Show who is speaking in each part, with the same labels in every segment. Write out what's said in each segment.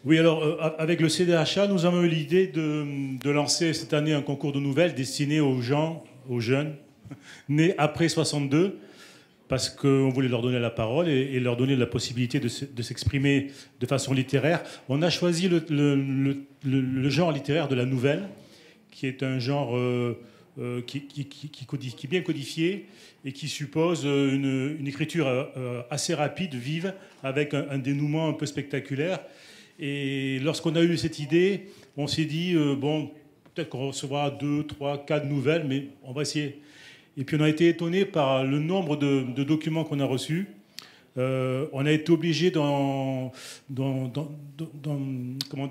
Speaker 1: Oui, alors avec le CDHA, nous avons eu l'idée de lancer cette année un concours de nouvelles destiné aux gens, aux jeunes, nés après 62, parce qu'on voulait leur donner la parole et leur donner la possibilité de s'exprimer de façon littéraire. On a choisi le genre littéraire de la nouvelle, qui est un genre qui est bien codifié et qui suppose une écriture assez rapide, vive, avec un dénouement un peu spectaculaire. Et lorsqu'on a eu cette idée, on s'est dit, bon, peut-être qu'on recevra 2, 3, 4 nouvelles, mais on va essayer. Et puis on a été étonné par le nombre de documents qu'on a reçus. On a été obligé comment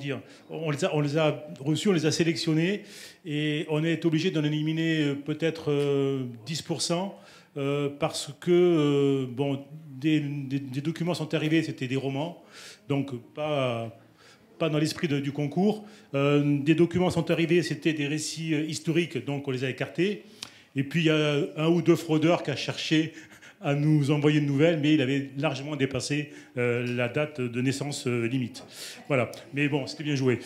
Speaker 1: dire, on les a reçus, on les a sélectionnés, et on a été obligé d'en éliminer peut-être 10%, parce que bon, des documents sont arrivés, c'était des romans, donc pas dans l'esprit du concours. Des documents sont arrivés, c'était des récits historiques, donc on les a écartés. Et puis il y a un ou deux fraudeurs qui a cherché à nous envoyer une nouvelle, mais il avait largement dépassé la date de naissance limite. Voilà. Mais bon, c'était bien joué.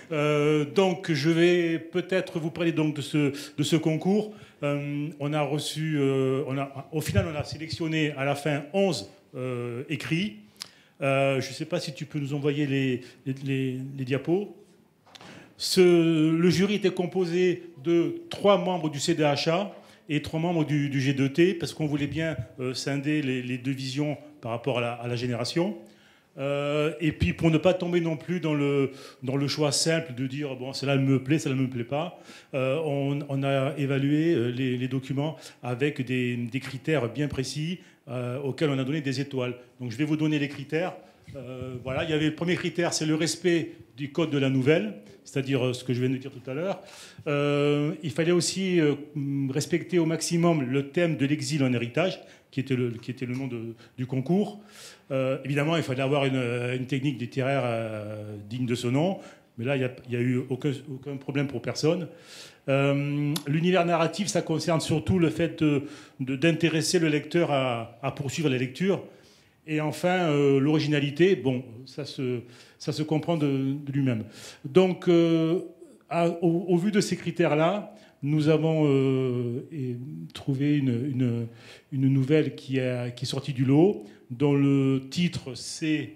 Speaker 1: Donc je vais peut-être vous parler donc de ce concours. On a reçu, au final, on a sélectionné à la fin 11 écrits. Je ne sais pas si tu peux nous envoyer les diapos. Le jury était composé de 3 membres du CDHA et 3 membres du G2T, parce qu'on voulait bien scinder les 2 visions par rapport à la génération. Et puis pour ne pas tomber non plus dans le choix simple de dire bon, celle-là me plaît, celle-là ne me plaît pas, on a évalué les documents avec des critères bien précis auxquels on a donné des étoiles. Donc je vais vous donner les critères. Voilà, il y avait le premier critère, c'est le respect du code de la nouvelle, c'est-à-dire ce que je viens de dire tout à l'heure. Il fallait aussi respecter au maximum le thème de l'exil en héritage, qui était le nom du concours. Évidemment, il fallait avoir une technique littéraire digne de ce nom, mais là, il n'y a eu aucun problème pour personne. L'univers narratif, ça concerne surtout le fait d'intéresser le lecteur à poursuivre la lecture. Et enfin, l'originalité, bon, ça se comprend de lui-même. Donc, au vu de ces critères-là, nous avons trouvé une nouvelle qui est sortie du lot, dont le titre c'est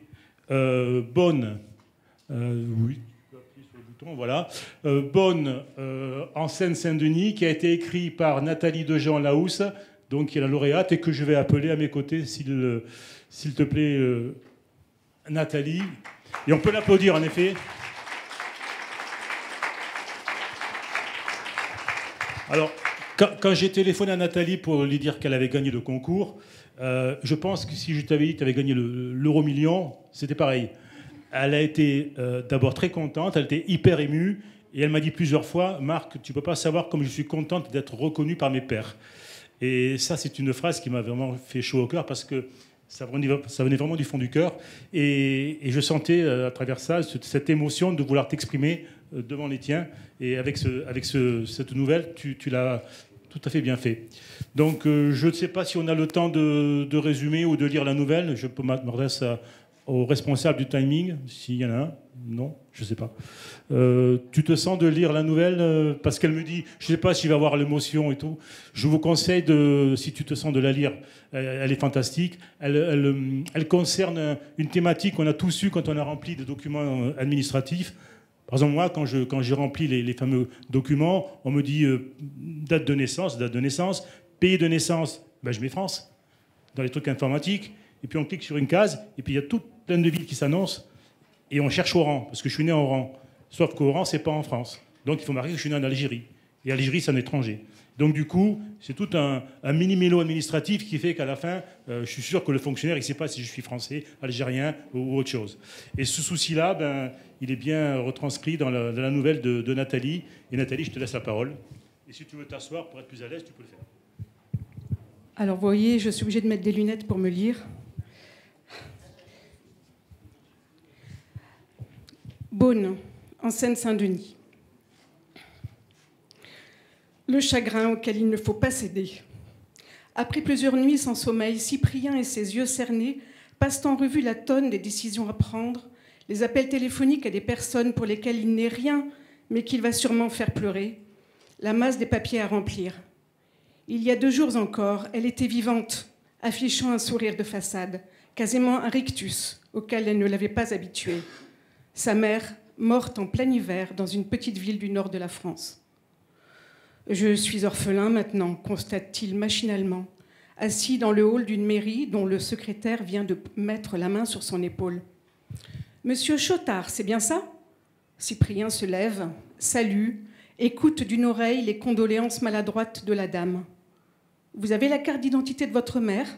Speaker 1: Bonne. Oui, sur le bouton, voilà. Bonne en Seine-Saint-Denis, qui a été écrit par Nathalie Dejean-Lahousse, donc qui est la lauréate, et que je vais appeler à mes côtés, s'il te plaît, Nathalie. Et on peut l'applaudir, en effet. Alors, quand j'ai téléphoné à Nathalie pour lui dire qu'elle avait gagné le concours, je pense que si je t'avais dit que tu avais gagné l'euro-million, c'était pareil. Elle a été d'abord très contente, elle était hyper émue, et elle m'a dit plusieurs fois, Marc, tu ne peux pas savoir comme je suis contente d'être reconnue par mes pairs. Et ça, c'est une phrase qui m'a vraiment fait chaud au cœur, parce que ça venait vraiment du fond du cœur. Et je sentais à travers ça cette émotion de vouloir t'exprimer devant les tiens. Et avec cette nouvelle, tu l'as tout à fait bien fait. Donc je ne sais pas si on a le temps de résumer ou de lire la nouvelle. Je peux m'adresser au responsable du timing, s'il y en a un. Non, je ne sais pas. Tu te sens de lire la nouvelle parce qu'elle me dit, je ne sais pas s'il va avoir l'émotion et tout. Je vous conseille, si tu te sens de la lire, elle est fantastique. Elle concerne une thématique qu'on a tous eue quand on a rempli des documents administratifs. Par exemple, moi, quand j'ai rempli les fameux documents, on me dit date de naissance, pays de naissance, ben, je mets France, dans les trucs informatiques. Et puis on clique sur une case, et puis il y a tout plein de villes qui s'annoncent. Et on cherche Oran, parce que je suis né en Oran. Sauf qu'Oran, c'est pas en France. Donc il faut marquer que je suis né en Algérie. Et Algérie, c'est un étranger. Donc du coup, c'est tout un mini-mélo administratif qui fait qu'à la fin, je suis sûr que le fonctionnaire, il ne sait pas si je suis français, algérien ou autre chose. Et ce souci-là, ben, il est bien retranscrit dans la nouvelle de Nathalie. Et Nathalie, je te laisse la parole. Et si tu veux t'asseoir pour être plus à l'aise, tu peux le faire.
Speaker 2: Alors vous voyez, je suis obligée de mettre des lunettes pour me lire. Beaune, en Seine-Saint-Denis. Le chagrin auquel il ne faut pas céder. Après plusieurs nuits sans sommeil, Cyprien et ses yeux cernés passent en revue la tonne des décisions à prendre, les appels téléphoniques à des personnes pour lesquelles il n'est rien, mais qu'il va sûrement faire pleurer, la masse des papiers à remplir. Il y a 2 jours encore, elle était vivante, affichant un sourire de façade, quasiment un rictus auquel elle ne l'avait pas habituée. Sa mère, morte en plein hiver dans une petite ville du nord de la France. « Je suis orphelin maintenant », constate-t-il machinalement, assis dans le hall d'une mairie dont le secrétaire vient de mettre la main sur son épaule. « Monsieur Chotard, c'est bien ça ?» Cyprien se lève, salue, écoute d'une oreille les condoléances maladroites de la dame. « Vous avez la carte d'identité de votre mère ?»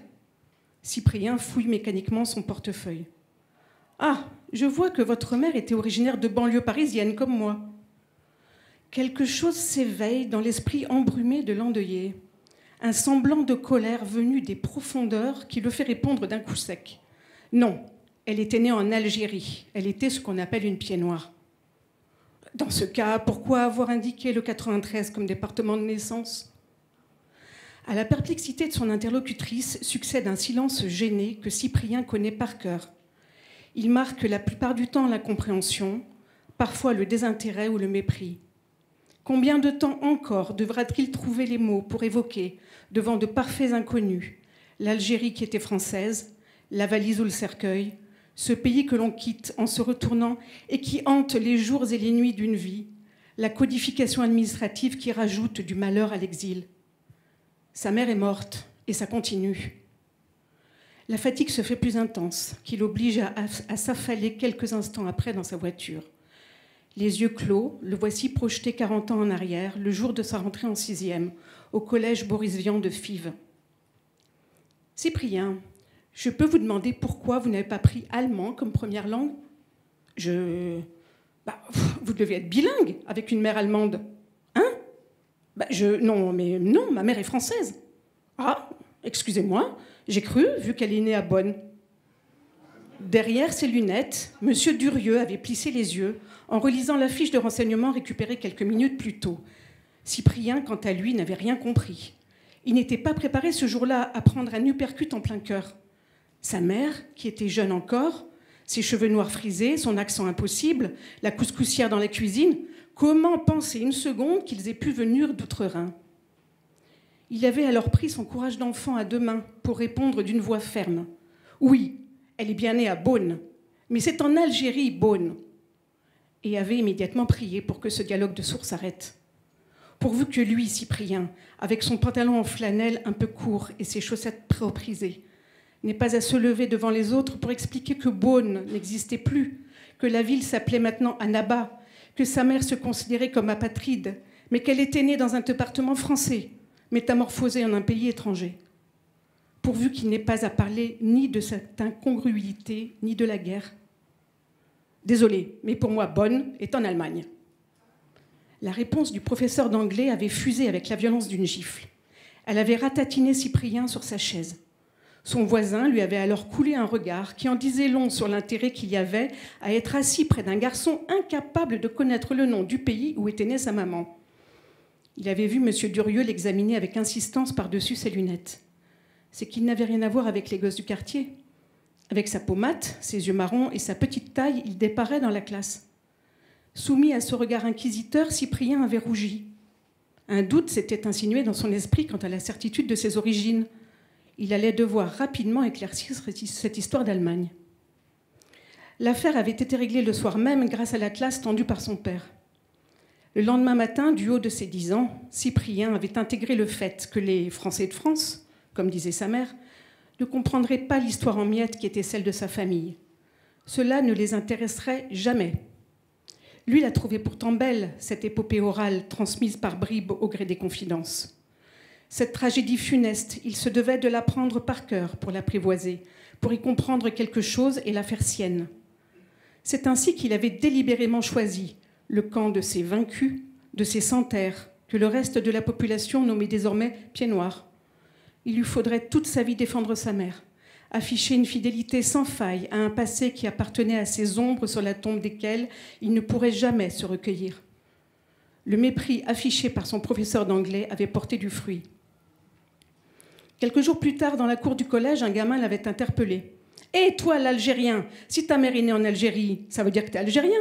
Speaker 2: Cyprien fouille mécaniquement son portefeuille. « Ah, je vois que votre mère était originaire de banlieue parisienne comme moi. » Quelque chose s'éveille dans l'esprit embrumé de l'endeuillé. Un semblant de colère venu des profondeurs qui le fait répondre d'un coup sec. Non, elle était née en Algérie. Elle était ce qu'on appelle une pied noire. Dans ce cas, pourquoi avoir indiqué le 93 comme département de naissance ? À la perplexité de son interlocutrice succède un silence gêné que Cyprien connaît par cœur. Il marque la plupart du temps l'incompréhension, parfois le désintérêt ou le mépris. Combien de temps encore devra-t-il trouver les mots pour évoquer, devant de parfaits inconnus, l'Algérie qui était française, la valise ou le cercueil, ce pays que l'on quitte en se retournant et qui hante les jours et les nuits d'une vie, la codification administrative qui rajoute du malheur à l'exil. Sa mère est morte et ça continue. La fatigue se fait plus intense, qui l'oblige à s'affaler quelques instants après dans sa voiture. Les yeux clos, le voici projeté 40 ans en arrière, le jour de sa rentrée en 6e, au collège Boris Vian de Fives. « Cyprien, je peux vous demander pourquoi vous n'avez pas pris allemand comme première langue ? Vous devez être bilingue avec une mère allemande. Hein ? Non, ma mère est française. Ah, excusez-moi, j'ai cru, vu qu'elle est née à Bonn. » Derrière ses lunettes, M. Durieux avait plissé les yeux en relisant la fiche de renseignement récupérée quelques minutes plus tôt. Cyprien, quant à lui, n'avait rien compris. Il n'était pas préparé ce jour-là à prendre un uppercut en plein cœur. Sa mère, qui était jeune encore, ses cheveux noirs frisés, son accent impossible, la couscoussière dans la cuisine, comment penser une seconde qu'ils aient pu venir d'outre-Rhin ? Il avait alors pris son courage d'enfant à 2 mains pour répondre d'une voix ferme. « Oui, elle est bien née à Bonn, mais c'est en Algérie, Bonn. » Et avait immédiatement prié pour que ce dialogue de sourds s'arrête. Pourvu que lui, Cyprien, avec son pantalon en flanelle un peu court et ses chaussettes préoprisées, n'ait pas à se lever devant les autres pour expliquer que Bonn n'existait plus, que la ville s'appelait maintenant Annaba, que sa mère se considérait comme apatride, mais qu'elle était née dans un département français, métamorphosé en un pays étranger. Pourvu qu'il n'ait pas à parler ni de cette incongruité, ni de la guerre. Désolé, mais pour moi, Bonn est en Allemagne. La réponse du professeur d'anglais avait fusé avec la violence d'une gifle. Elle avait ratatiné Cyprien sur sa chaise. Son voisin lui avait alors coulé un regard qui en disait long sur l'intérêt qu'il y avait à être assis près d'un garçon incapable de connaître le nom du pays où était née sa maman. Il avait vu M. Durieux l'examiner avec insistance par-dessus ses lunettes. C'est qu'il n'avait rien à voir avec les gosses du quartier. Avec sa peau mate, ses yeux marrons et sa petite taille, il déparaît dans la classe. Soumis à ce regard inquisiteur, Cyprien avait rougi. Un doute s'était insinué dans son esprit quant à la certitude de ses origines. Il allait devoir rapidement éclaircir cette histoire d'Allemagne. L'affaire avait été réglée le soir même grâce à l'atlas tendu par son père. Le lendemain matin, du haut de ses 10 ans, Cyprien avait intégré le fait que les Français de France, comme disait sa mère, ne comprendraient pas l'histoire en miettes qui était celle de sa famille. Cela ne les intéresserait jamais. Lui la trouvait pourtant belle, cette épopée orale transmise par bribes au gré des confidences. Cette tragédie funeste, il se devait de l'apprendre par cœur pour l'apprivoiser, pour y comprendre quelque chose et la faire sienne. C'est ainsi qu'il avait délibérément choisi le camp de ces vaincus, de ces sans-terre, que le reste de la population nommait désormais pieds noirs. Il lui faudrait toute sa vie défendre sa mère, afficher une fidélité sans faille à un passé qui appartenait à ces ombres sur la tombe desquelles il ne pourrait jamais se recueillir. Le mépris affiché par son professeur d'anglais avait porté du fruit. Quelques jours plus tard, dans la cour du collège, un gamin l'avait interpellé. Et toi, l'Algérien, si ta mère est née en Algérie, ça veut dire que t'es algérien.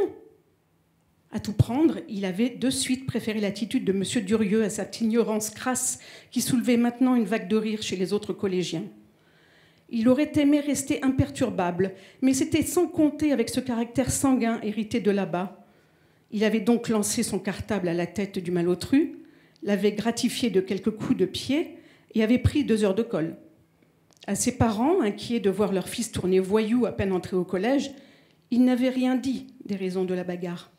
Speaker 2: À tout prendre, il avait de suite préféré l'attitude de M. Durieux à cette ignorance crasse qui soulevait maintenant une vague de rire chez les autres collégiens. Il aurait aimé rester imperturbable, mais c'était sans compter avec ce caractère sanguin hérité de là-bas. Il avait donc lancé son cartable à la tête du malotru, l'avait gratifié de quelques coups de pied et avait pris 2 heures de colle. À ses parents, inquiets de voir leur fils tourner voyou à peine entré au collège, il n'avait rien dit des raisons de la bagarre.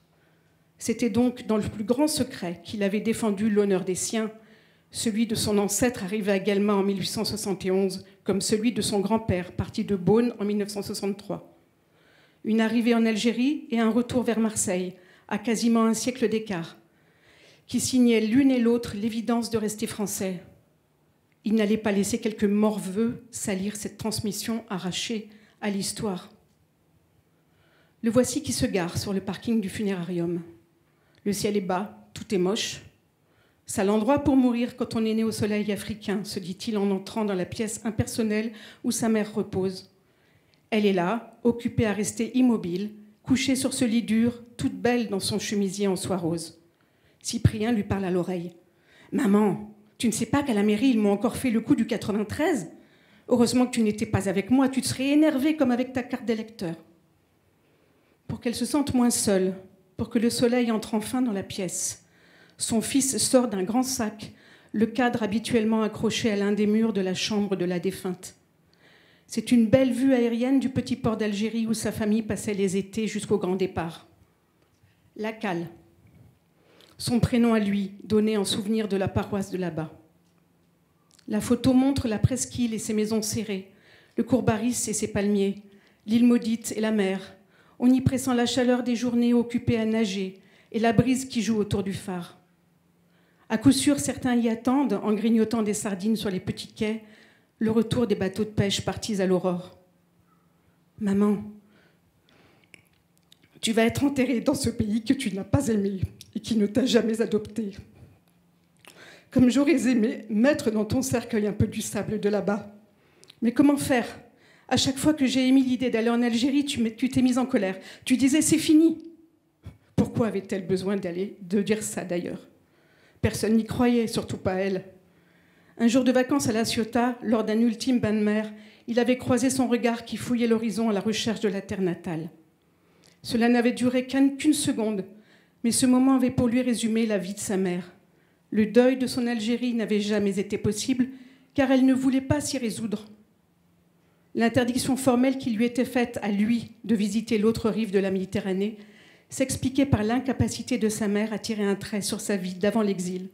Speaker 2: C'était donc dans le plus grand secret qu'il avait défendu l'honneur des siens. Celui de son ancêtre arrivé également en 1871, comme celui de son grand-père, parti de Beaune en 1963. Une arrivée en Algérie et un retour vers Marseille, à quasiment un siècle d'écart, qui signaient l'une et l'autre l'évidence de rester français. Il n'allait pas laisser quelques morveux salir cette transmission arrachée à l'histoire. Le voici qui se gare sur le parking du funérarium. Le ciel est bas, tout est moche. C'est l'endroit pour mourir quand on est né au soleil africain, se dit-il en entrant dans la pièce impersonnelle où sa mère repose. Elle est là, occupée à rester immobile, couchée sur ce lit dur, toute belle dans son chemisier en soie rose. Cyprien lui parle à l'oreille. « Maman, tu ne sais pas qu'à la mairie, ils m'ont encore fait le coup du 93 ? Heureusement que tu n'étais pas avec moi, tu te serais énervée comme avec ta carte d'électeur. » Pour qu'elle se sente moins seule, pour que le soleil entre enfin dans la pièce. Son fils sort d'un grand sac, le cadre habituellement accroché à l'un des murs de la chambre de la défunte. C'est une belle vue aérienne du petit port d'Algérie où sa famille passait les étés jusqu'au grand départ. La Cale, son prénom à lui, donné en souvenir de la paroisse de là-bas. La photo montre la presqu'île et ses maisons serrées, le Courbaris et ses palmiers, l'île maudite et la mer. On y pressent la chaleur des journées occupées à nager et la brise qui joue autour du phare. À coup sûr, certains y attendent, en grignotant des sardines sur les petits quais, le retour des bateaux de pêche partis à l'aurore. « Maman, tu vas être enterrée dans ce pays que tu n'as pas aimé et qui ne t'a jamais adopté. Comme j'aurais aimé mettre dans ton cercueil un peu du sable de là-bas. Mais comment faire ? À chaque fois que j'ai émis l'idée d'aller en Algérie, tu t'es mise en colère. Tu disais « c'est fini ». Pourquoi avait-elle besoin de dire ça d'ailleurs ? Personne n'y croyait, surtout pas elle. Un jour de vacances à La Ciotat, lors d'un ultime bain de mer, il avait croisé son regard qui fouillait l'horizon à la recherche de la terre natale. Cela n'avait duré qu'une seconde, mais ce moment avait pour lui résumé la vie de sa mère. Le deuil de son Algérie n'avait jamais été possible, car elle ne voulait pas s'y résoudre. L'interdiction formelle qui lui était faite à lui de visiter l'autre rive de la Méditerranée s'expliquait par l'incapacité de sa mère à tirer un trait sur sa vie d'avant l'exil.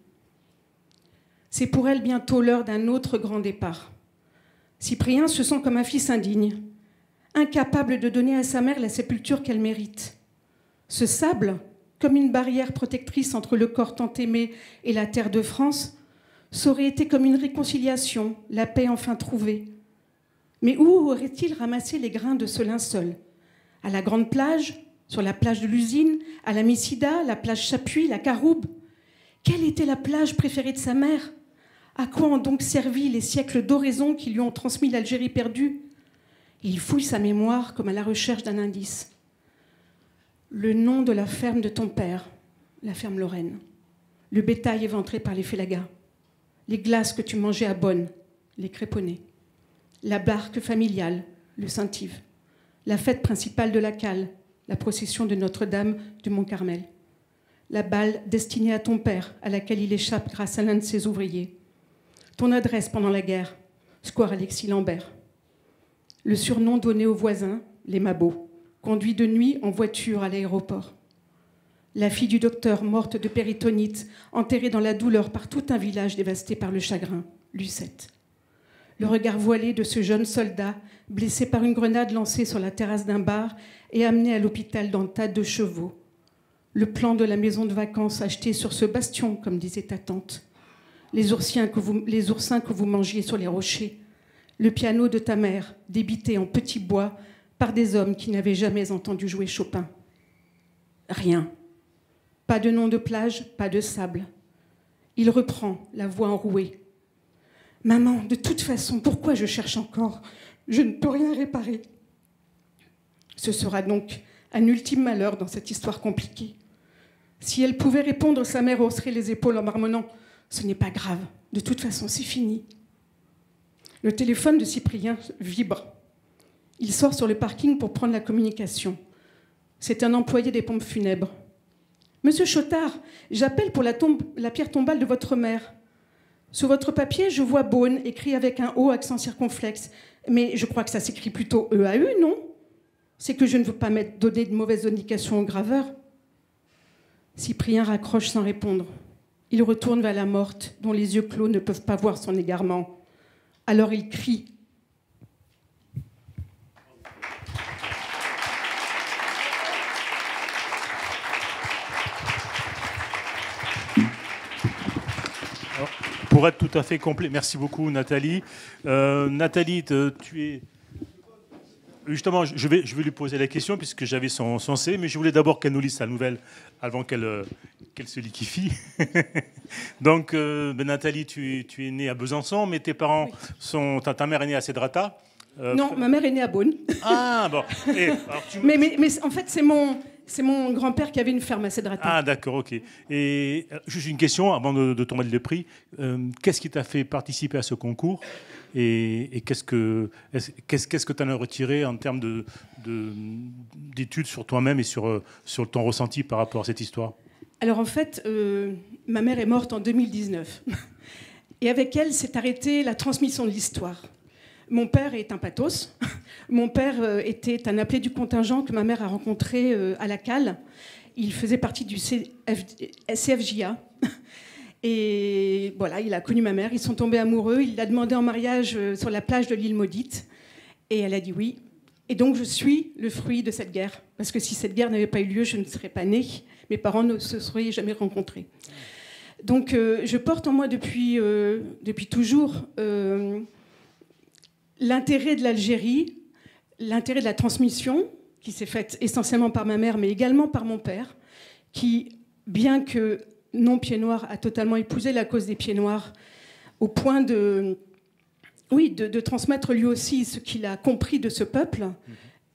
Speaker 2: C'est pour elle bientôt l'heure d'un autre grand départ. Cyprien se sent comme un fils indigne, incapable de donner à sa mère la sépulture qu'elle mérite. Ce sable, comme une barrière protectrice entre le corps tant aimé et la terre de France, ça aurait été comme une réconciliation, la paix enfin trouvée. Mais où aurait-il ramassé les grains de ce linceul ? À la grande plage ? Sur la plage de l'usine, à la Missida, la plage Chapuis, la Caroube. Quelle était la plage préférée de sa mère ? À quoi ont donc servi les siècles d'oraison qui lui ont transmis l'Algérie perdue ? Il fouille sa mémoire comme à la recherche d'un indice. Le nom de la ferme de ton père, la ferme Lorraine. Le bétail éventré par les félagas. Les glaces que tu mangeais à Bonne, les créponnés. La barque familiale, le Saint-Yves. La fête principale de la Cale, la procession de Notre-Dame du Mont-Carmel. La balle destinée à ton père, à laquelle il échappe grâce à l'un de ses ouvriers. Ton adresse pendant la guerre, square Alexis Lambert. Le surnom donné aux voisins, les Mabots, conduits de nuit en voiture à l'aéroport. La fille du docteur morte de péritonite, enterrée dans la douleur par tout un village dévasté par le chagrin, Lucette. Le regard voilé de ce jeune soldat, blessé par une grenade lancée sur la terrasse d'un bar et amené à l'hôpital dans le tas de chevaux. Le plan de la maison de vacances acheté sur ce bastion, comme disait ta tante. Les oursins que vous mangiez sur les rochers. Le piano de ta mère, débité en petit bois par des hommes qui n'avaient jamais entendu jouer Chopin. Rien. Pas de nom de plage, pas de sable. Il reprend, la voix enrouée. « Maman, de toute façon, pourquoi je cherche encore ? Je ne peux rien réparer. Ce sera donc un ultime malheur dans cette histoire compliquée. Si elle pouvait répondre, sa mère hausserait les épaules en marmonnant « Ce n'est pas grave, de toute façon, c'est fini ». Le téléphone de Cyprien vibre. Il sort sur le parking pour prendre la communication. C'est un employé des pompes funèbres. « Monsieur Chotard, j'appelle pour la pierre tombale de votre mère. Sur votre papier, je vois Beaune, écrit avec un O accent circonflexe. Mais je crois que ça s'écrit plutôt E-A-U, non? C'est que je ne veux pas donner de mauvaises indications au graveur. » Cyprien raccroche sans répondre. Il retourne vers la morte, dont les yeux clos ne peuvent pas voir son égarement. Alors il crie.
Speaker 1: Alors, pour être tout à fait complet, merci beaucoup Nathalie. Nathalie, tu es... Justement, je vais lui poser la question puisque j'avais son C, mais je voulais d'abord qu'elle nous lise sa nouvelle avant qu'elle se liquéfie. Donc, Nathalie, tu es née à Besançon, mais tes parents sont... Ta mère est née à Cedrata.
Speaker 2: Non, ma mère est née à Beaune.
Speaker 1: Ah, bon. Et, alors,
Speaker 2: mais en fait, c'est mon grand-père qui avait une ferme à Cedrata.
Speaker 1: Ah, d'accord, ok. Et juste une question avant de tomber le prix. Qu'est-ce qui t'a fait participer à ce concours et qu'est-ce que tu en as retiré en termes d'études sur toi-même et sur ton ressenti par rapport à cette histoire?
Speaker 2: Alors en fait, ma mère est morte en 2019. Et avec elle s'est arrêtée la transmission de l'histoire. Mon père est un pathos. Mon père était un appelé du contingent que ma mère a rencontré à la Cale. Il faisait partie du CFJA. Et voilà, il a connu ma mère. Ils sont tombés amoureux. Il l'a demandé en mariage sur la plage de l'île Maudite. Et elle a dit oui. Et donc je suis le fruit de cette guerre. Parce que si cette guerre n'avait pas eu lieu, je ne serais pas née. Mes parents ne se seraient jamais rencontrés. Donc je porte en moi depuis toujours l'intérêt de l'Algérie, l'intérêt de la transmission, qui s'est faite essentiellement par ma mère, mais également par mon père, qui, bien que non pied noir, a totalement épousé la cause des pieds noirs, au point de transmettre lui aussi ce qu'il a compris de ce peuple,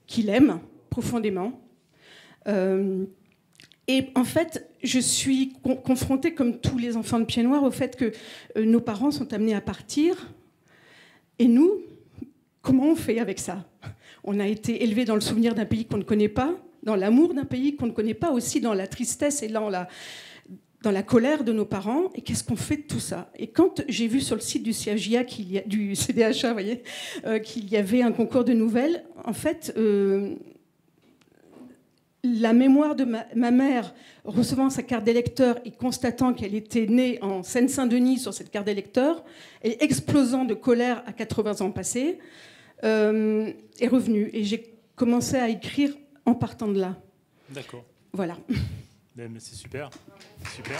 Speaker 2: qu'il aime profondément. Et en fait, je suis confrontée, comme tous les enfants de pieds noirs, au fait que nos parents sont amenés à partir. Et nous, comment on fait avec ça? On a été élevés dans le souvenir d'un pays qu'on ne connaît pas, dans l'amour d'un pays qu'on ne connaît pas, aussi dans la tristesse et dans la colère de nos parents. Et qu'est-ce qu'on fait de tout ça? Et quand j'ai vu sur le site du CFJA, du CDHA, voyez, qu'il y avait un concours de nouvelles, en fait, la mémoire de ma mère recevant sa carte d'électeur et constatant qu'elle était née en Seine-Saint-Denis sur cette carte d'électeur et explosant de colère à 80 ans passés, est revenue. Et j'ai commencé à écrire en partant de là.
Speaker 1: D'accord.
Speaker 2: Voilà.
Speaker 1: Mais c'est super. Super.